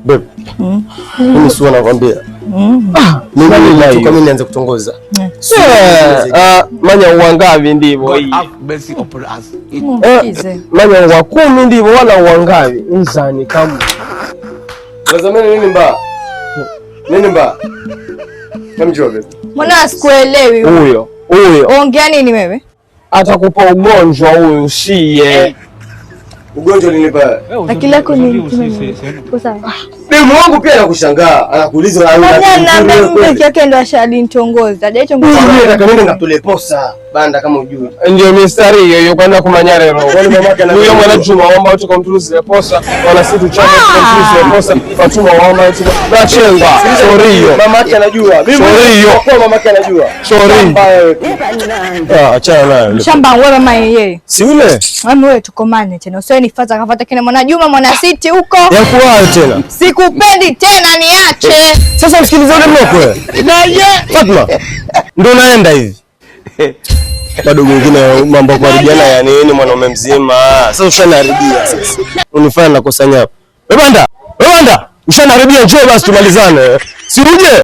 Babe. Mimi sio nakwambia. Mimi kama nianze kutongoza. Manya uangavi ndivyo hii. Manya wa 10 ndivyo wala uangavi. Nzani kama. Lazima nini mbaya? Nini mbaya? Kamjua babe. Mbona sikuelewi huyo? Ongea nini wewe? Atakupa ugonjwa huyu usiye. Ugonjwa nini baya? Akili yako ni sawa. Demu wangu pia anakushangaa, anakuuliza mke yake ndo ashalitongoza. Hajaitongoza. Mimi nataka nenda ngatole posa banda kama ujui. Ndio mistari hiyo kwenda kumanyara roho. Wale mamake na huyo mwana Juma waomba utoka mtulize posa, wala si tuchane mtulize posa. Fatuma waomba utoka. Na chenga. Sorry hiyo. Mamake anajua. Mimi kwa mamake anajua. Sorry. Achana nayo. Shamba wewe mama yeye. Si ule? Wewe tukomane tena. Usiwe nifuata kafuata kile mwana Juma mwana City huko. Ya kuwa tena. Sikupendi tena niache. Sasa msikilize ule mloko wewe. Fatma. Ndio naenda hivi. Bado mwingine mambo kuharibiana ya nini mwanaume mzima. Sasa ushanaharibia sasa. Unifanya nakosa nyapa. Wewe banda. Ushanaharibia, njoo basi tumalizane. Si uje?